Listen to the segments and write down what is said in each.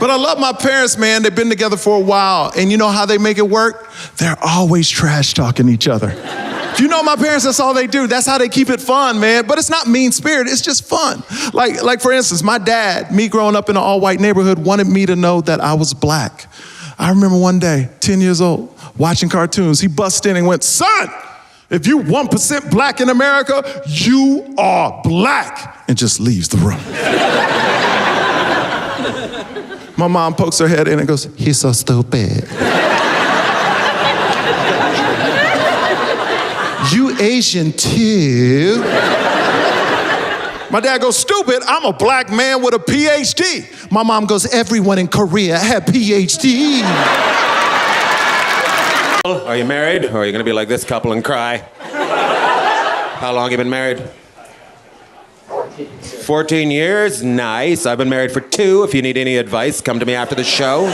But I love my parents, man. They've been together for a while. And you know how they make it work? They're always trash talking each other. If you know my parents, that's all they do. That's how they keep it fun, man. But it's not mean spirit, it's just fun. Like for instance, my dad, me growing up in an all-white neighborhood, wanted me to know that I was black. I remember one day, 10 years old, watching cartoons. He busted in and went, son, if you 1% black in America, you are black, and just leaves the room. My mom pokes her head in and goes, he's so stupid. You Asian too? My dad goes, stupid, I'm a black man with a PhD. My mom goes, everyone in Korea had PhD. Are you married? Or are you gonna be like this couple and cry? How long have you been married? 14 years? Nice. I've been married for 2. If you need any advice, come to me after the show.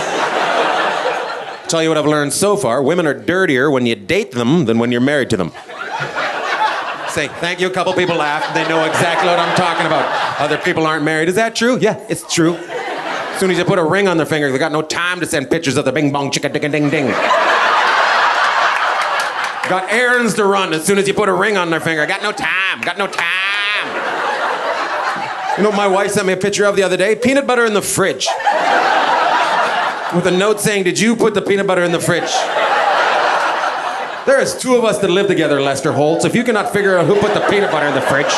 Tell you what I've learned so far. Women are dirtier when you date them than when you're married to them. Say, thank you. A couple people laughed. They know exactly what I'm talking about. Other people aren't married. Is that true? Yeah, it's true. As soon as you put a ring on their finger, they got no time to send pictures of the bing bong chicka dicka ding ding. Got errands to run as soon as you put a ring on their finger. Got no time. You know what my wife sent me a picture of the other day? Peanut butter in the fridge. With a note saying, did you put the peanut butter in the fridge? There is 2 of us that live together, Lester Holtz. If you cannot figure out who put the peanut butter in the fridge,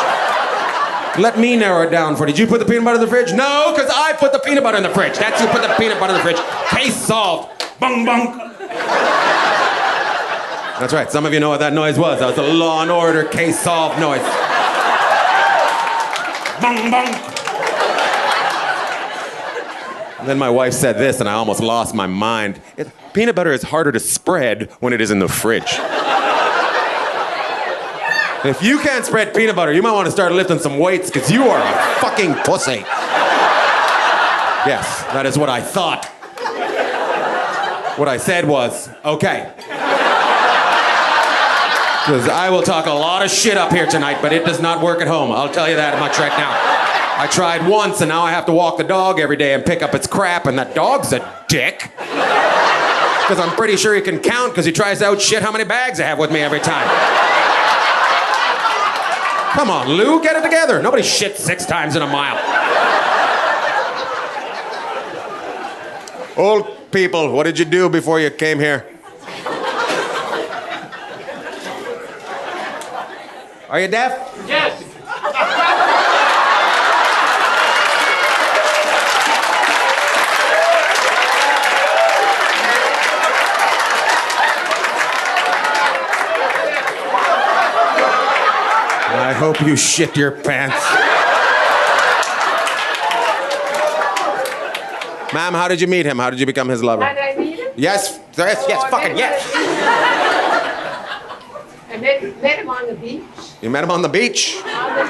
let me narrow it down for you. Did you put the peanut butter in the fridge? No, because I put the peanut butter in the fridge. That's who put the peanut butter in the fridge. Case solved. Bung, bung. That's right. Some of you know what that noise was. That was a Law and Order case solved noise. Bung, bung. And then my wife said this, and I almost lost my mind. Peanut butter is harder to spread when it is in the fridge. If you can't spread peanut butter, you might want to start lifting some weights, because you are a fucking pussy. Yes, that is what I thought. What I said was, okay. Because I will talk a lot of shit up here tonight, but it does not work at home. I'll tell you that much right now. I tried once, and now I have to walk the dog every day and pick up its crap, and that dog's a dick. Because I'm pretty sure he can count, because he tries to outshit how many bags I have with me every time. Come on, Lou, get it together. Nobody shits 6 times in a mile. Old people, what did you do before you came here? Are you deaf? Yes. I hope you shit your pants. Ma'am, how did you meet him? How did you become his lover? How did I meet him? Yes, fucking yes. I met him on the beach. You met him on the beach? On the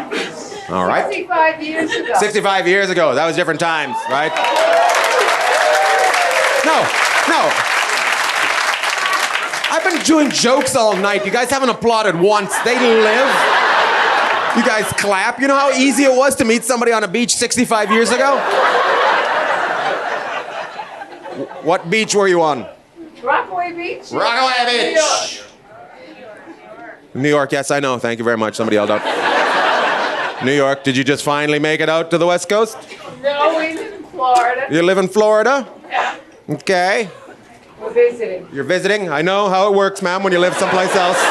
beach. All right. 65 years ago. 65 years ago. That was different times, right? No. I've been doing jokes all night. You guys haven't applauded once. They live. You guys clap. You know how easy it was to meet somebody on a beach 65 years ago? What beach were you on? Rockaway Beach. Rockaway Beach. New York, yes, I know. Thank you very much. Somebody yelled out. New York, did you just finally make it out to the West Coast? No, we live in Florida. You live in Florida? Yeah. Okay. We're visiting. You're visiting? I know how it works, ma'am, when you live someplace else.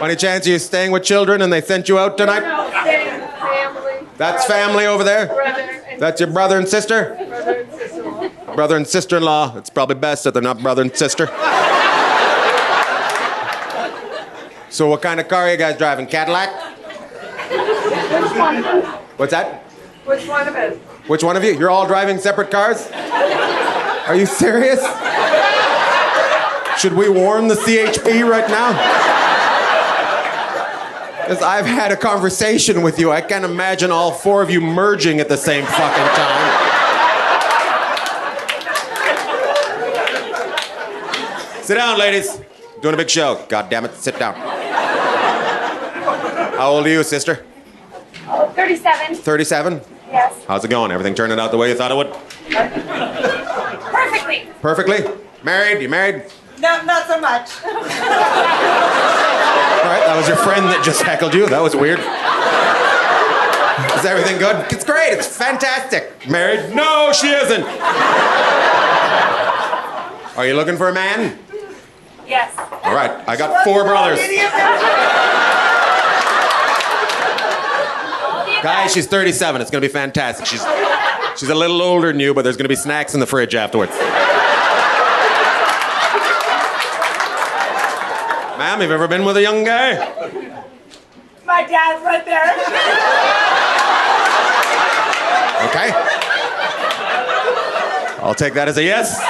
Any chance you're staying with children and they sent you out tonight? No, staying with family. That's family over there? Brother and That's your brother and sister? brother and sister-in-law. Brother and sister-in-law. It's probably best that they're not brother and sister. So what kind of car are you guys driving? Cadillac? Which one of us? What's that? Which one of us? Which one of you? You're all driving separate cars? Are you serious? Should we warn the CHP right now? Because I've had a conversation with you. I can't imagine all 4 of you merging at the same fucking time. Sit down, ladies. Doing a big show. God damn it, sit down. How old are you, sister? I'll 37. 37? Yes. How's it going? Everything turning out the way you thought it would? Perfectly. Perfectly? Married? You married? No, not so much. All right, that was your friend that just heckled you. That was weird. Is everything good? It's great. It's fantastic. Married? No, she isn't. Are you looking for a man? Yes. All right, I got 4 brothers. Guys, she's 37. It's gonna be fantastic. She's a little older than you, but there's gonna be snacks in the fridge afterwards. Ma'am, have you ever been with a young guy? My dad's right there. Okay. I'll take that as a yes.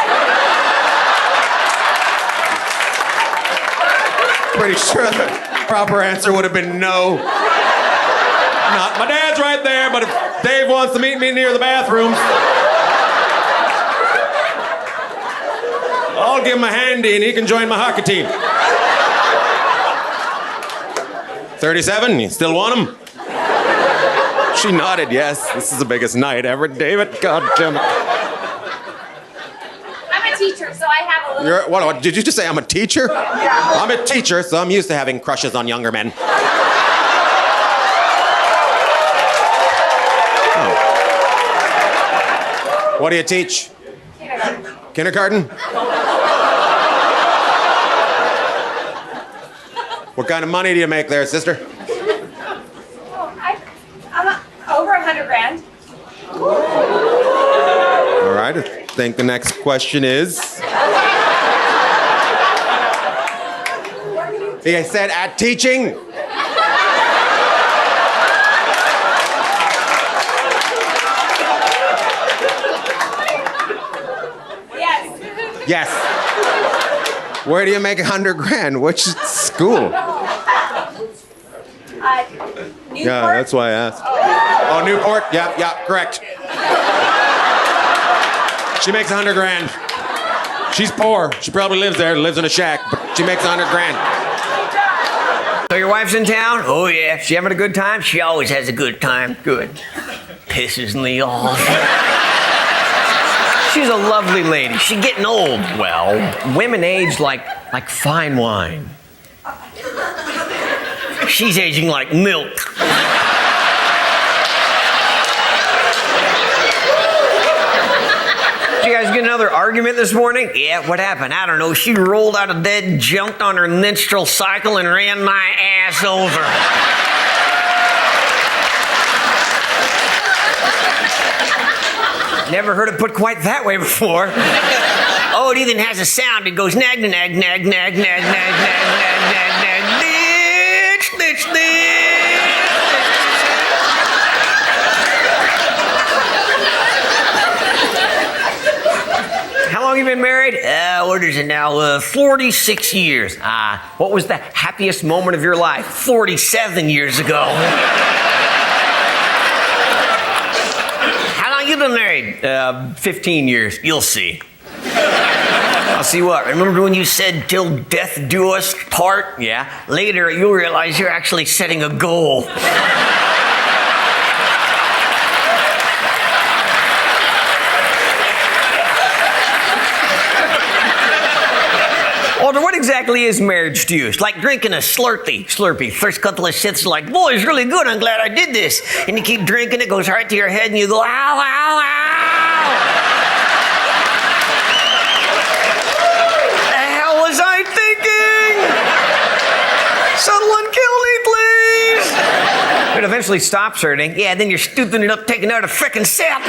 Pretty sure the proper answer would have been no. Not my dad's right there, but if Dave wants to meet me near the bathrooms, I'll give him a handy and he can join my hockey team. 37, you still want him? She nodded yes. This is the biggest night ever, David. God damn it. I'm a teacher, so I have a little... What, did you just say I'm a teacher? Yeah. I'm a teacher, so I'm used to having crushes on younger men. Oh. What do you teach? Kindergarten? What kind of money do you make there, sister? I'm over $100,000. All right, I think the next question is... I said at teaching. Yes. Yes. Where do you make $100,000? Which school? Newport. Yeah, that's why I asked. Oh, Newport? Yeah, correct. She makes $100,000. She's poor. She probably lives there, lives in a shack, but she makes $100,000. So your wife's in town? Oh yeah. She having a good time? She always has a good time. Good. Pisses me off. She's a lovely lady. She's getting old. Well, women age like fine wine. She's aging like milk. Did you guys get another argument this morning? Yeah, what happened? I don't know. She rolled out of bed, jumped on her menstrual cycle, and ran my ass over. Never heard it put quite that way before. Oh, it even has a sound. It goes nag, nag, nag, nag, nag, nag, nag, nag, nag, nag, bitch, bitch, bitch. How long have you been married? What is it now? 46 years. What was the happiest moment of your life? 47 years ago. How long you been married? 15 years. You'll see. I'll see what. Remember when you said, till death do us part? Yeah. Later, you'll realize you're actually setting a goal. Walter, what exactly is marriage to you? It's like drinking a Slurpee. First couple of sips, like, boy, it's really good. I'm glad I did this. And you keep drinking, it goes right to your head, and you go, ow, ow, ow. The hell was I thinking? Someone kill me, please. It eventually stops hurting. Yeah, then you're stooping it up, taking out a frickin' sip.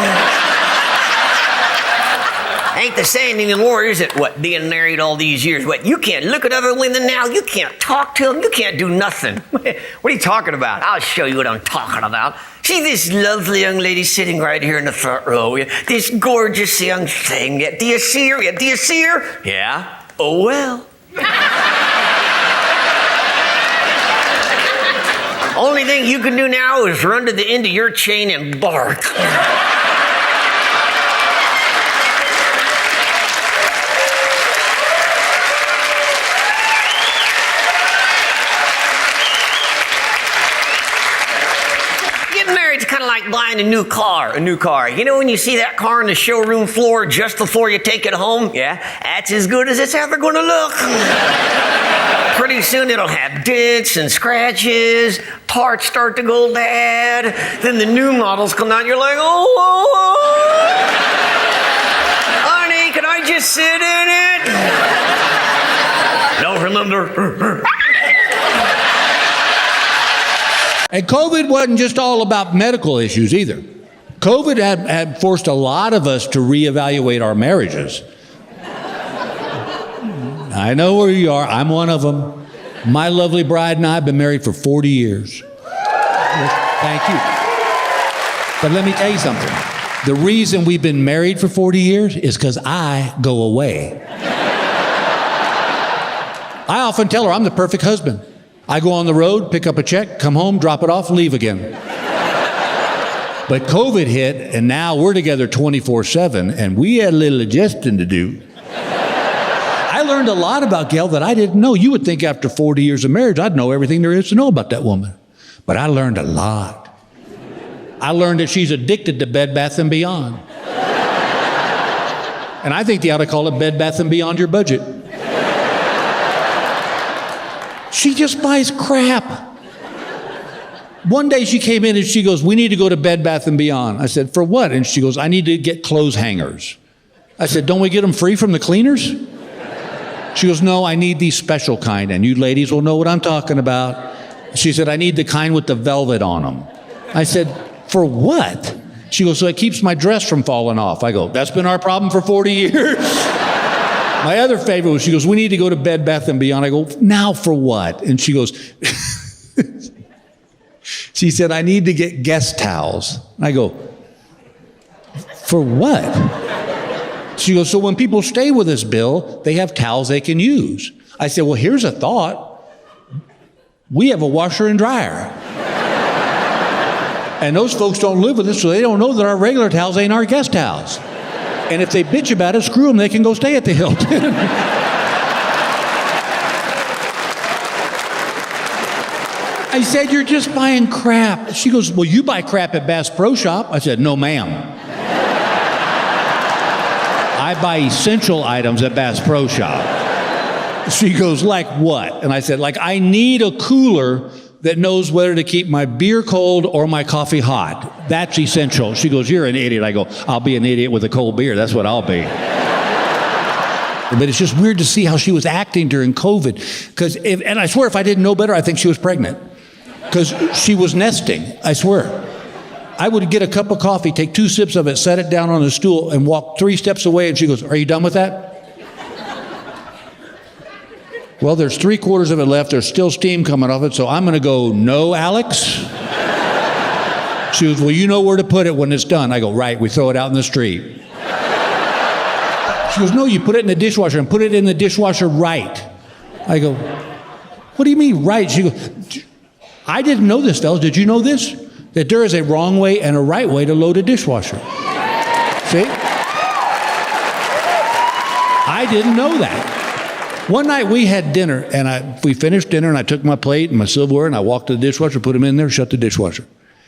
Ain't the same anymore, is it? What, being married all these years? What, you can't look at other women now? You can't talk to them? You can't do nothing. What are you talking about? I'll show you what I'm talking about. See this lovely young lady sitting right here in the front row? This gorgeous young thing. Do you see her? Do you see her? Yeah. Oh, well. Only thing you can do now is run to the end of your chain and bark. kind of like buying a new car. You know when you see that car on the showroom floor just before you take it home? Yeah, that's as good as it's ever going to look. Pretty soon it'll have dents and scratches, parts start to go bad, then the new models come out and you're like, oh, honey, can I just sit in it? No, remember. And COVID wasn't just all about medical issues either. COVID had forced a lot of us to reevaluate our marriages. I know where you are. I'm one of them. My lovely bride and I have been married for 40 years. Thank you. But let me tell you something. The reason we've been married for 40 years is because I go away. I often tell her I'm the perfect husband. I go on the road, pick up a check, come home, drop it off, leave again. But COVID hit, and now we're together 24/7, and we had a little adjusting to do. I learned a lot about Gail that I didn't know. You would think after 40 years of marriage, I'd know everything there is to know about that woman. But I learned a lot. I learned that she's addicted to Bed Bath & Beyond. And I think they ought to call it Bed Bath & Beyond Your Budget. She just buys crap. One day she came in and she goes, we need to go to Bed Bath & Beyond. I said, for what? And she goes, I need to get clothes hangers. I said, don't we get them free from the cleaners? She goes, no, I need the special kind, and you ladies will know what I'm talking about. She said, I need the kind with the velvet on them. I said, for what? She goes, so it keeps my dress from falling off. I go, that's been our problem for 40 years. My other favorite was, she goes, we need to go to Bed Bath & Beyond. I go, now for what? And she goes, she said, I need to get guest towels. I go, for what? She goes, so when people stay with us, Bill, they have towels they can use. I said, well, here's a thought. We have a washer and dryer. And those folks don't live with us, so they don't know that our regular towels ain't our guest towels. And if they bitch about it, screw them, they can go stay at the Hilton. I said, you're just buying crap. She goes, well, you buy crap at Bass Pro Shop. I said, no, ma'am. I buy essential items at Bass Pro Shop. She goes, like what? And I said, like, I need a cooler that knows whether to keep my beer cold or my coffee hot. That's essential. She goes, you're an idiot. I go, I'll be an idiot with a cold beer. That's what I'll be. But it's just weird to see how she was acting during COVID. And I swear, if I didn't know better, I think she was pregnant. Because she was nesting, I swear. I would get a cup of coffee, take 2 sips of it, set it down on a stool, and walk 3 steps away, and she goes, are you done with that? Well, there's 3/4 of it left. There's still steam coming off it, so I'm going to go, no, Alex? She goes, well, you know where to put it when it's done. I go, right, we throw it out in the street. She goes, no, you put it in the dishwasher, and put it in the dishwasher right. I go, what do you mean right? She goes, I didn't know this, fellas. Did you know this? That there is a wrong way and a right way to load a dishwasher. See? I didn't know that. One night we had dinner, and we finished dinner, and I took my plate and my silverware, and I walked to the dishwasher, put them in there, shut the dishwasher.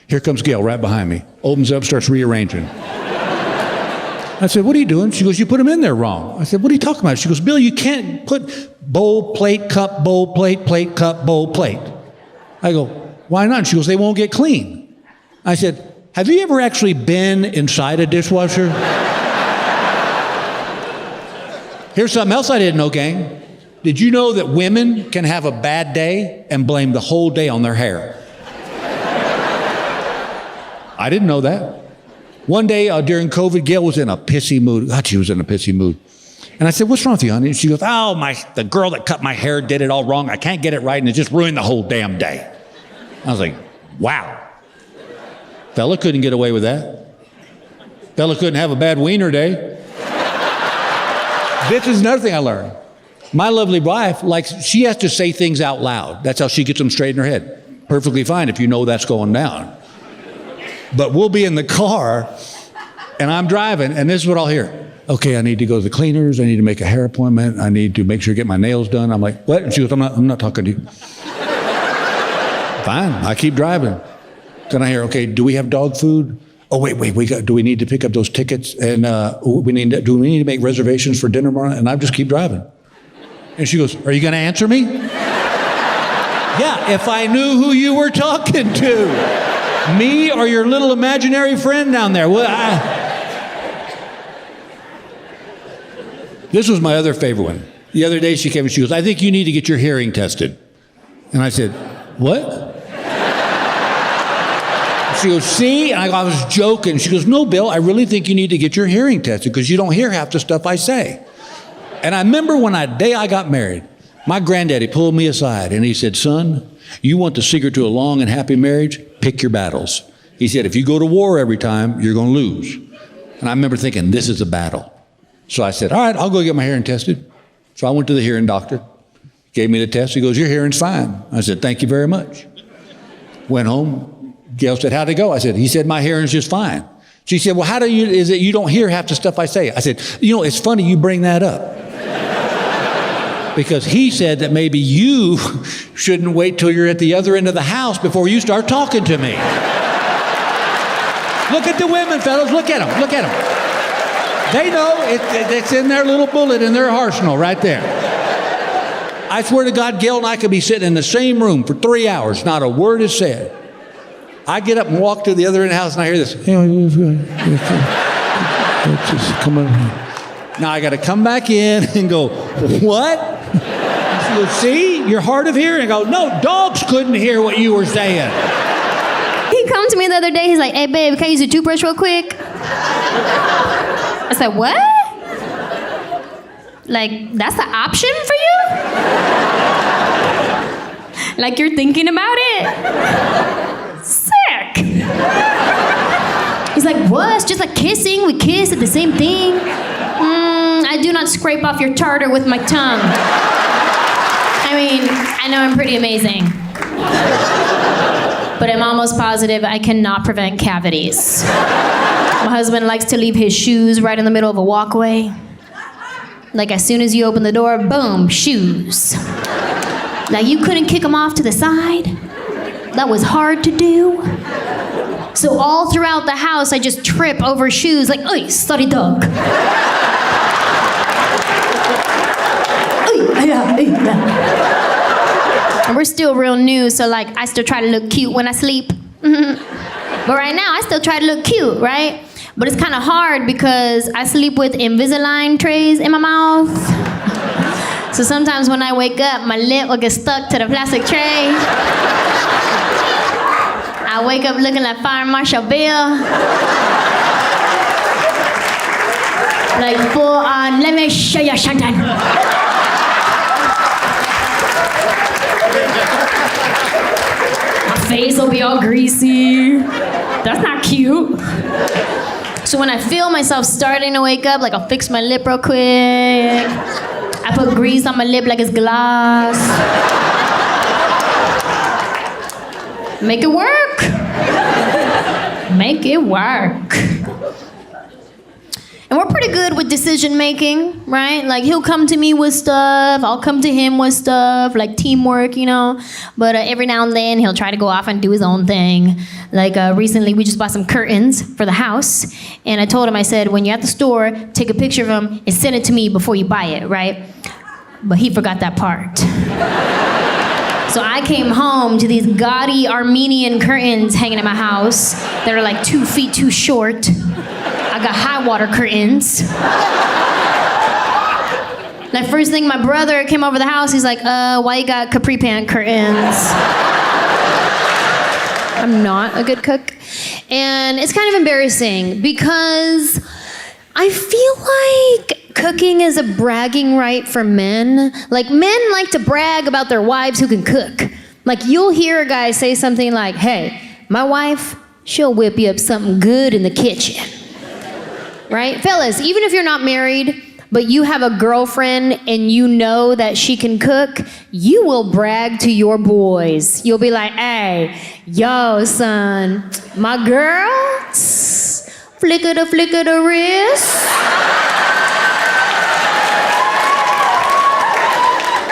Here comes Gail right behind me. Opens up, starts rearranging. I said, what are you doing? She goes, you put them in there wrong. I said, what are you talking about? She goes, Bill, you can't put bowl, plate, cup, bowl, plate, cup, bowl, plate. I go, why not? She goes, they won't get clean. I said, have you ever actually been inside a dishwasher? Here's something else I didn't know, gang. Did you know that women can have a bad day and blame the whole day on their hair? I didn't know that. One day during COVID, Gail was in a pissy mood. God, she was in a pissy mood. And I said, what's wrong with you, honey? And she goes, oh, the girl that cut my hair did it all wrong. I can't get it right, and it just ruined the whole damn day. I was like, wow. Fella couldn't get away with that. Fella couldn't have a bad wiener day. This is another thing I learned. My lovely wife, she has to say things out loud. That's how she gets them straight in her head. Perfectly fine if you know that's going down. But we'll be in the car, and I'm driving, and this is what I'll hear. Okay, I need to go to the cleaners. I need to make a hair appointment. I need to make sure I get my nails done. I'm like, what? And she goes, I'm not talking to you. Fine, I keep driving. Then I hear, okay, do we have dog food? Oh, wait, do we need to pick up those tickets? And do we need to make reservations for dinner tomorrow? And I just keep driving. And she goes, are you going to answer me? Yeah, if I knew who you were talking to. Me or your little imaginary friend down there. Well, This was my other favorite one. The other day she came and she goes, I think you need to get your hearing tested. And I said, what? She goes, see? And I was joking. She goes, no, Bill, I really think you need to get your hearing tested because you don't hear half the stuff I say. And I remember when the day I got married, my granddaddy pulled me aside and he said, son, you want the secret to a long and happy marriage? Pick your battles. He said, if you go to war every time, you're going to lose. And I remember thinking, this is a battle. So I said, all right, I'll go get my hearing tested. So I went to the hearing doctor, gave me the test. He goes, your hearing's fine. I said, thank you very much. Went home. Gail said, how'd it go? I said, he said, my hearing's just fine. She said, well, is it you don't hear half the stuff I say? I said, it's funny you bring that up. Because he said that maybe you shouldn't wait till you're at the other end of the house before you start talking to me. Look at the women, fellas. Look at them. Look at them. They know it's in their little bullet in their arsenal right there. I swear to God, Gail and I could be sitting in the same room for 3 hours. Not a word is said. I get up and walk to the other end of the house and I hear this. Come on. Now I got to come back in and go, what? She goes, see, you're hard of hearing. I go, no, dogs couldn't hear what you were saying. He come to me the other day. He's like, hey, babe, can I use your toothbrush real quick? I said, what? Like, that's an option for you? Like you're thinking about it? Sick. He's like, what? It's just like kissing. We kiss at the same thing. I do not scrape off your tartar with my tongue. I mean, I know I'm pretty amazing. But I'm almost positive I cannot prevent cavities. My husband likes to leave his shoes right in the middle of a walkway. Like as soon as you open the door, boom, shoes. Now you couldn't kick them off to the side? That was hard to do. So all throughout the house, I just trip over shoes like, "Oy, sorry dog." And we're still real new, so like I still try to look cute when I sleep. But right now, I still try to look cute, right? But it's kind of hard because I sleep with Invisalign trays in my mouth. So sometimes when I wake up, my lip will get stuck to the plastic tray. I wake up looking like Fire Marshal Bill. Like full on, let me show you something. My face will be all greasy. That's not cute. So when I feel myself starting to wake up, like I'll fix my lip real quick. I put grease on my lip like it's glass. Make it work. Make it work. And we're pretty good with decision making, right? Like he'll come to me with stuff, I'll come to him with stuff, like teamwork, you know. But every now and then he'll try to go off and do his own thing. Like recently we just bought some curtains for the house. And I told him, I said, when you're at the store, take a picture of them and send it to me before you buy it, right? But he forgot that part. So I came home to these gaudy Armenian curtains hanging in my house that are like 2 feet too short. I got high water curtains. Like first thing my brother came over the house, he's like, why you got capri pant curtains? I'm not a good cook. And it's kind of embarrassing because I feel like cooking is a bragging right for men. Like men like to brag about their wives who can cook. Like you'll hear a guy say something like, hey, my wife, she'll whip you up something good in the kitchen. Right? Fellas, even if you're not married, but you have a girlfriend and you know that she can cook, you will brag to your boys. You'll be like, hey, yo, son, my girl, flicker the wrist.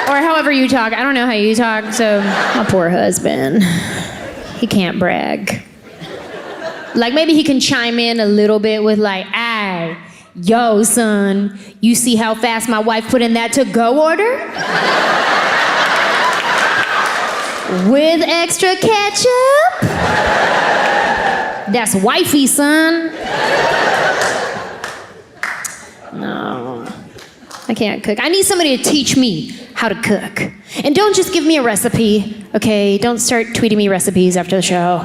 Or however you talk. I don't know how you talk, so my poor husband, he can't brag. Like maybe he can chime in a little bit with like, "Ay, yo, son, you see how fast my wife put in that to-go order? With extra ketchup? That's wifey, son." No, I can't cook. I need somebody to teach me how to cook. And don't just give me a recipe, okay? Don't start tweeting me recipes after the show.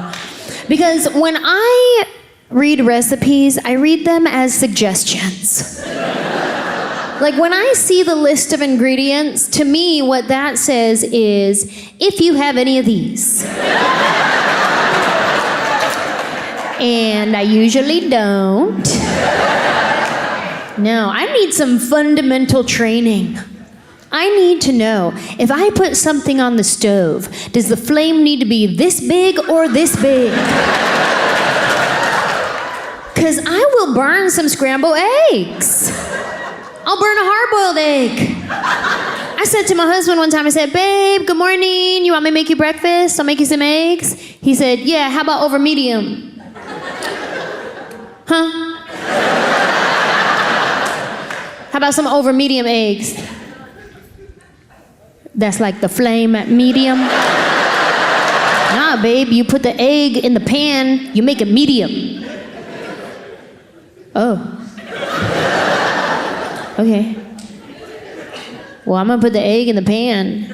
Because when I read recipes, I read them as suggestions. Like when I see the list of ingredients, to me what that says is, if you have any of these. And I usually don't. No, I need some fundamental training. I need to know, if I put something on the stove, does the flame need to be this big or this big? Because I will burn some scrambled eggs. I'll burn a hard-boiled egg. I said to my husband one time, I said, "Babe, good morning. You want me to make you breakfast? I'll make you some eggs." He said, "Yeah, how about over medium?" Huh? How about some over medium eggs? That's like the flame at medium. Nah, babe, you put the egg in the pan, you make it medium. Oh. Okay. Well, I'm gonna put the egg in the pan.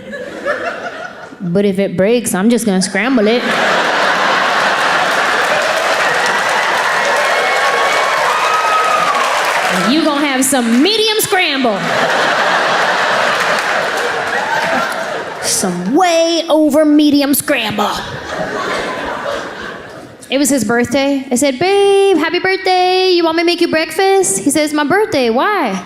But if it breaks, I'm just gonna scramble it. You gonna have some medium scramble. Some way over medium scramble. It was his birthday. I said, "Babe, happy birthday. You want me to make you breakfast?" He says, "My birthday, why?"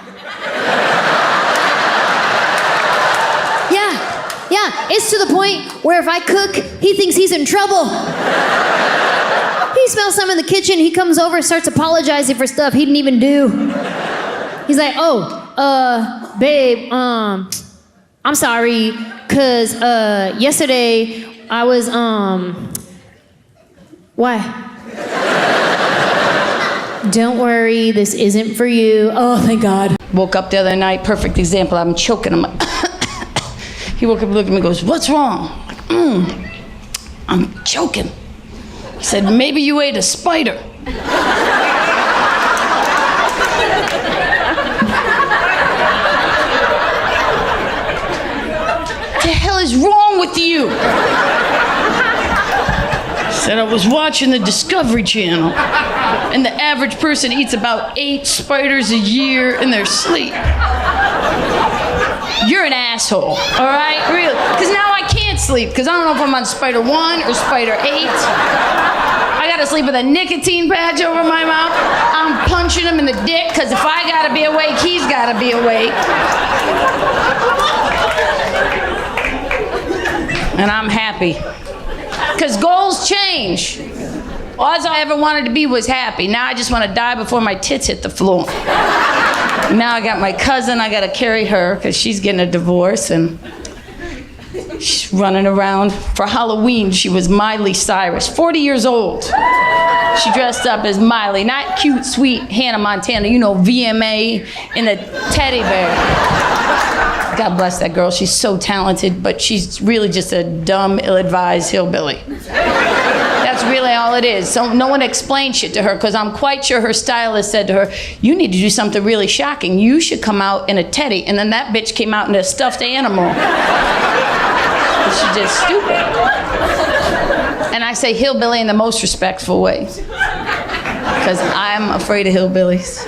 Yeah, it's to the point where if I cook, he thinks he's in trouble. He smells something in the kitchen, he comes over, starts apologizing for stuff he didn't even do. He's like, babe, I'm sorry, cause yesterday I was, why? Don't worry, this isn't for you. Oh, thank God. Woke up the other night, perfect example, I'm choking. I'm like, he woke up and looked at me and goes, "What's wrong?" I'm like, I'm choking. He said, "Maybe you ate a spider." What the hell is wrong with you? He said, "I was watching the Discovery Channel, and the average person eats about 8 spiders a year in their sleep." You're an asshole, all right? Really. Because now I can't sleep, because I don't know if I'm on spider 1 or spider 8. I gotta sleep with a nicotine patch over my mouth. I'm punching him in the dick, because if I gotta be awake, he's gotta be awake. And I'm happy. Because goals change. All I ever wanted to be was happy. Now I just want to die before my tits hit the floor. Now I got my cousin, I got to carry her because she's getting a divorce and she's running around. For Halloween, she was Miley Cyrus, 40 years old. She dressed up as Miley, not cute, sweet Hannah Montana, you know, VMA in a teddy bear. God bless that girl, she's so talented, but she's really just a dumb, ill-advised hillbilly. That's really all it is. So no one explained shit to her because I'm quite sure her stylist said to her, "You need to do something really shocking. You should come out in a teddy." And then that bitch came out in a stuffed animal. She's just stupid. And I say hillbilly in the most respectful way because I'm afraid of hillbillies.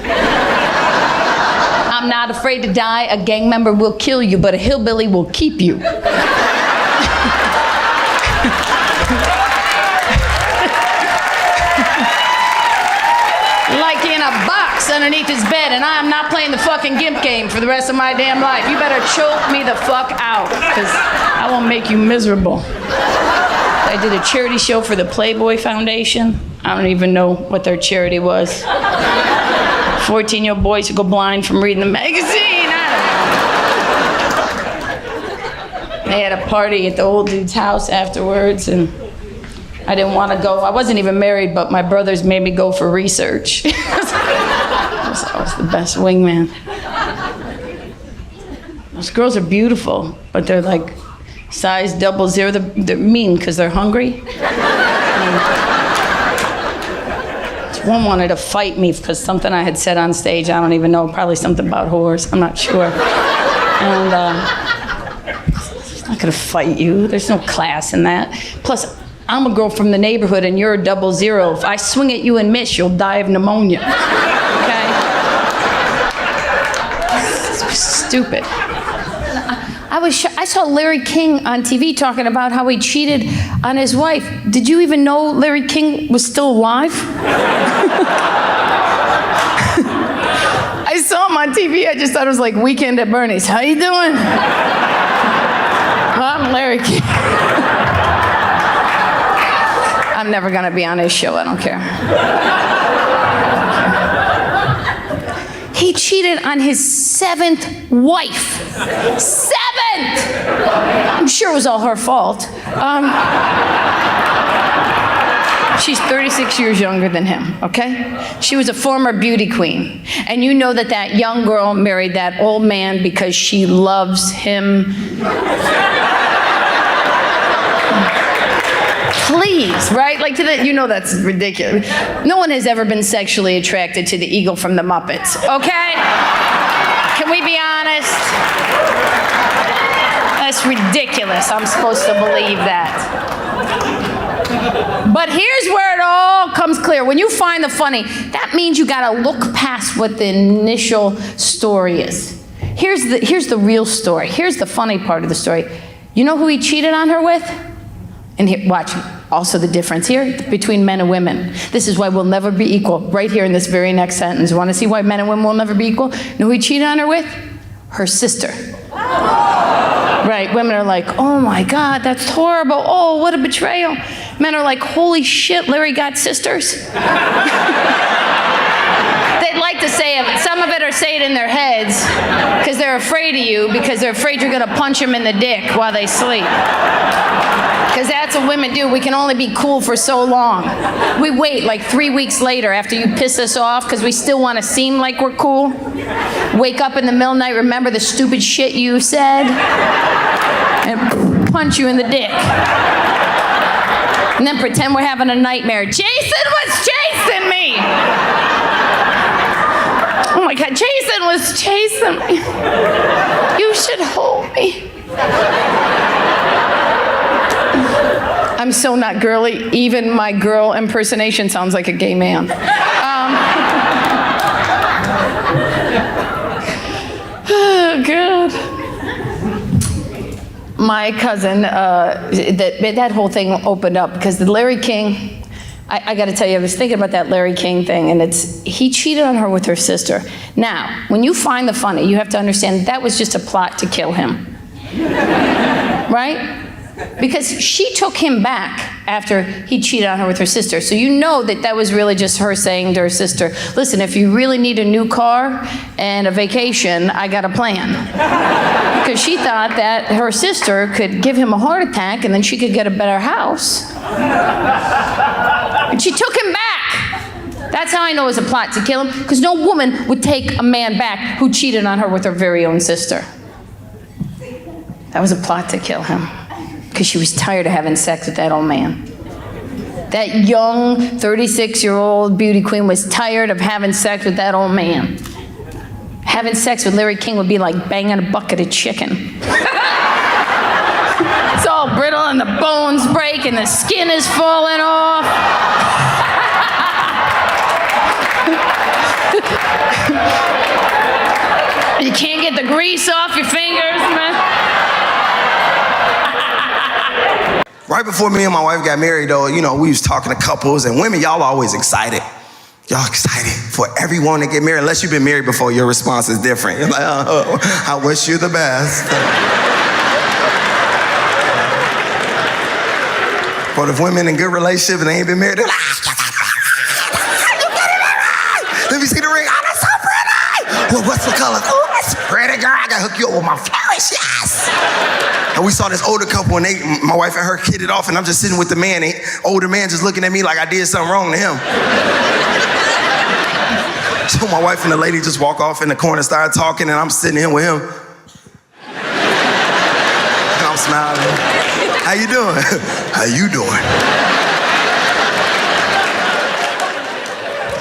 I'm not afraid to die. A gang member will kill you, but a hillbilly will keep you. Like in a box underneath his bed, and I am not playing the fucking gimp game for the rest of my damn life. You better choke me the fuck out, because I won't make you miserable. I did a charity show for the Playboy Foundation. I don't even know what their charity was. 14-year-old boys who go blind from reading the magazine. I don't know. They had a party at the old dude's house afterwards, and I didn't want to go. I wasn't even married, but my brothers made me go for research. I was the best wingman. Those girls are beautiful, but they're like size 00. They're mean because they're hungry. One wanted to fight me because something I had said on stage. I don't even know, probably something about whores. I'm not sure. And I'm not gonna fight you. There's no class in that. Plus, I'm a girl from the neighborhood and you're a 00. If I swing at you and miss, you'll die of pneumonia. Okay? Stupid. I saw Larry King on TV talking about how he cheated on his wife. Did you even know Larry King was still alive? I saw him on TV. I just thought it was like Weekend at Bernie's. How you doing? I'm Larry King. I'm never gonna be on his show. I don't care. He cheated on his 7th wife. 7th! I'm sure it was all her fault. She's 36 years younger than him, okay? She was a former beauty queen. And you know that young girl married that old man because she loves him. Please, right? Like you know that's ridiculous. No one has ever been sexually attracted to the eagle from the Muppets, okay? Can we be honest? That's ridiculous. I'm supposed to believe that. But here's where it all comes clear. When you find the funny, that means you gotta look past what the initial story is. Here's the real story. Here's the funny part of the story. You know who he cheated on her with? And here, watch, also the difference here between men and women. This is why we'll never be equal, right here in this very next sentence. Want to see why men and women will never be equal? Know who he cheated on her with? Her sister. Right, women are like, oh my God, that's horrible. Oh, what a betrayal. Men are like, holy shit, Larry got sisters. They'd like to say it, some of it are say it in their heads because they're afraid of you, because they're afraid you're gonna punch them in the dick while they sleep. Because that's what women do. We can only be cool for so long. We wait like 3 weeks later after you piss us off because we still want to seem like we're cool. Wake up in the middle of the night, remember the stupid shit you said, and punch you in the dick. And then pretend we're having a nightmare. Jason was chasing me! Oh my God, Jason was chasing me. You should hold me. I'm so not girly. Even my girl impersonation sounds like a gay man. Oh, God. My cousin, that whole thing opened up because the Larry King, I got to tell you, I was thinking about that Larry King thing, and he cheated on her with her sister. Now, when you find the funny, you have to understand that was just a plot to kill him. Right? Because she took him back after he cheated on her with her sister. So you know that was really just her saying to her sister, listen, if you really need a new car and a vacation, I got a plan. Because she thought that her sister could give him a heart attack and then she could get a better house. And she took him back. That's how I know it was a plot to kill him, because no woman would take a man back who cheated on her with her very own sister. That was a plot to kill him. Because she was tired of having sex with that old man. That young 36-year-old beauty queen was tired of having sex with that old man. Having sex with Larry King would be like banging a bucket of chicken. It's all brittle and the bones break and the skin is falling off. You can't get the grease off your fingers, man. Right before me and my wife got married, though, you know, we was talking to couples, and women, y'all always excited. Y'all excited for everyone to get married. Unless you've been married before, your response is different. You're like, oh, I wish you the best. But if women in good relationship and they ain't been married, they're like, you get it right. Let me see the ring. Oh, that's so pretty. Well, what's the color? Oh, that's pretty, girl. I gotta hook you up with my flowers, yes. And we saw this older couple, and my wife and her hit it off, and I'm just sitting with the man, and older man just looking at me like I did something wrong to him. So my wife and the lady just walk off in the corner, started talking, and I'm sitting here with him. And I'm smiling. How you doing? How you doing?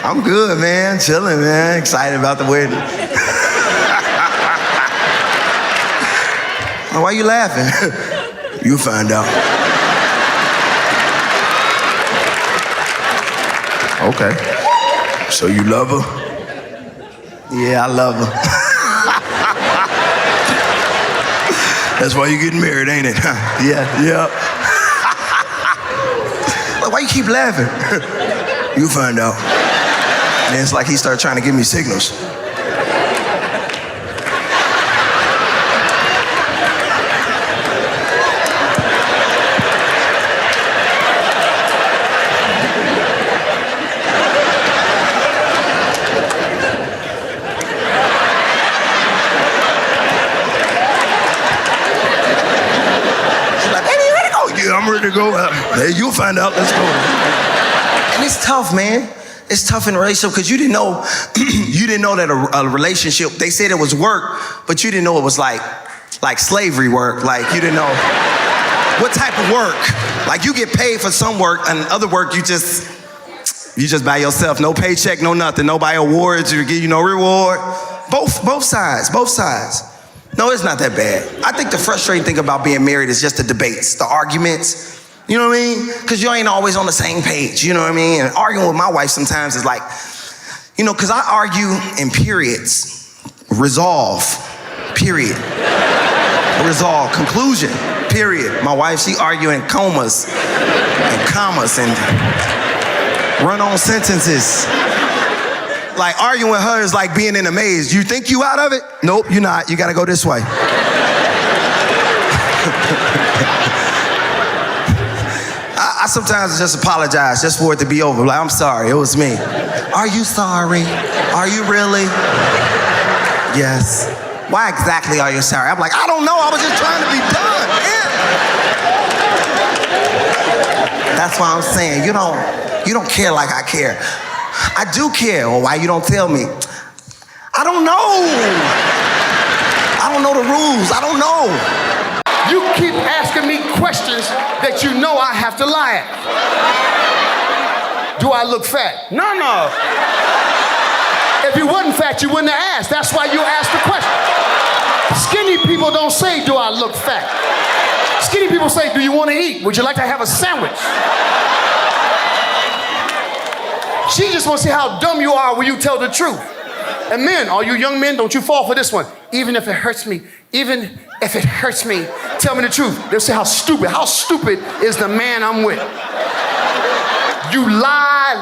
I'm good, man. Chilling, man. Excited about the wedding. Why you laughing? You find out. Okay. So you love her? Yeah, I love her. That's why you're getting married, ain't it? Yeah. Like, why you keep laughing? You find out. And it's like he started trying to give me signals. I'm ready to go. Hey, you'll find out. Let's go. And it's tough, man. It's tough in a relationship because you didn't know that a relationship, they said it was work, but you didn't know it was like slavery work. Like you didn't know what type of work. Like you get paid for some work and other work you just by yourself. No paycheck, no nothing. Nobody awards, you get no reward. Both sides. No, it's not that bad. I think the frustrating thing about being married is just the debates, the arguments. You know what I mean? Because you ain't always on the same page. You know what I mean? And arguing with my wife sometimes is like, because I argue in periods. Resolve, period. Resolve, conclusion, period. My wife, she argue in comas and commas and run-on sentences. Like arguing with her is like being in a maze. You think you out of it? Nope, you're not. You gotta go this way. I sometimes just apologize just for it to be over. Like, I'm sorry, it was me. Are you sorry? Are you really? Yes. Why exactly are you sorry? I'm like, I don't know, I was just trying to be done, man. That's why I'm saying, you don't care like I care. I do care. Well, why you don't tell me? I don't know. I don't know the rules. I don't know. You keep asking me questions that you know I have to lie at. Do I look fat? No. If you wasn't fat, you wouldn't have asked. That's why you asked the question. Skinny people don't say, do I look fat? Skinny people say, do you want to eat? Would you like to have a sandwich? She just wants to see how dumb you are when you tell the truth. And men, all you young men, don't you fall for this one. Even if it hurts me, tell me the truth. They'll say how stupid is the man I'm with. You lie.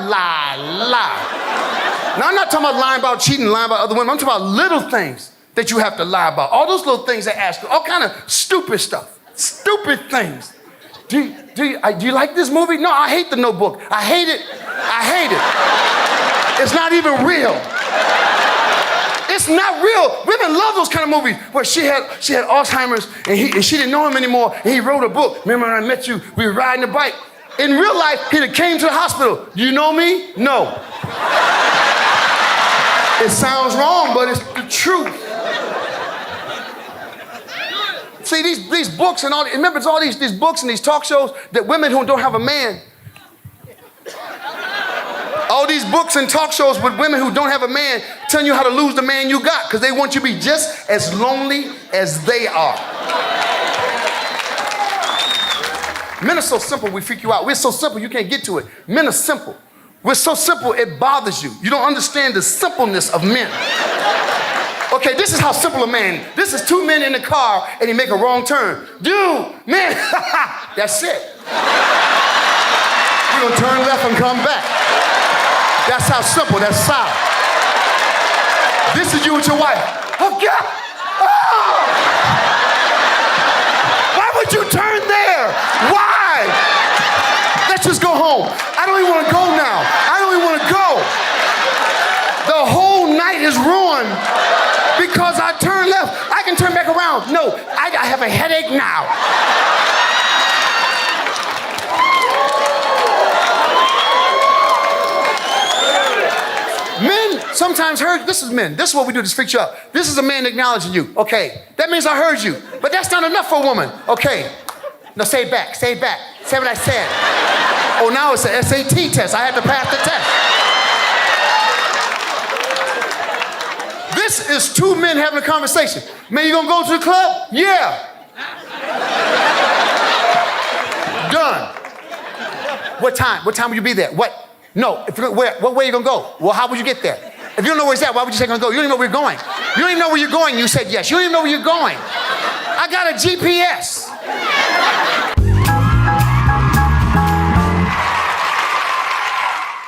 Now I'm not talking about lying about cheating, lying about other women. I'm talking about little things that you have to lie about. All those little things they ask you, all kind of stupid stuff, stupid things. Do you like this movie? No, I hate The Notebook. I hate it. It's not even real. It's not real. Women love those kind of movies where she had Alzheimer's and she didn't know him anymore and he wrote a book. Remember when I met you, we were riding a bike. In real life, he came to the hospital. Do you know me? No. It sounds wrong, but it's the truth. See, these books and all, remember it's all these books and these talk shows that women who don't have a man, all these books and talk shows with women who don't have a man telling you how to lose the man you got because they want you to be just as lonely as they are. Men are so simple, we freak you out. We're so simple, you can't get to it. Men are simple. We're so simple, it bothers you. You don't understand the simpleness of men. Okay, this is how simple a man. This is two men in the car and he make a wrong turn. Dude, man, that's it. We're gonna turn left and come back. That's how simple, that's solid. This is you with your wife. Oh, God. Oh. Why would you turn there? Why? Let's just go home. I don't even want to go now. I don't even want to go. The whole night is ruined because I turned left. I can turn back around. No, I have a headache now. Men sometimes heard, this is men. This is what we do to fix you up. This is a man acknowledging you. Okay, that means I heard you. But that's not enough for a woman. Okay, now say it back, say it back. Say what I said. Oh, now it's an SAT test. I had to pass the test. This is two men having a conversation. Man, you gonna go to the club? Yeah. Done. What time? What time will you be there? What? No. What way you gonna go? Well, how would you get there? If you don't know where it's at, why would you say gonna go? You don't even know where you're going. You don't even know where you're going. You said yes. You don't even know where you're going. I got a GPS.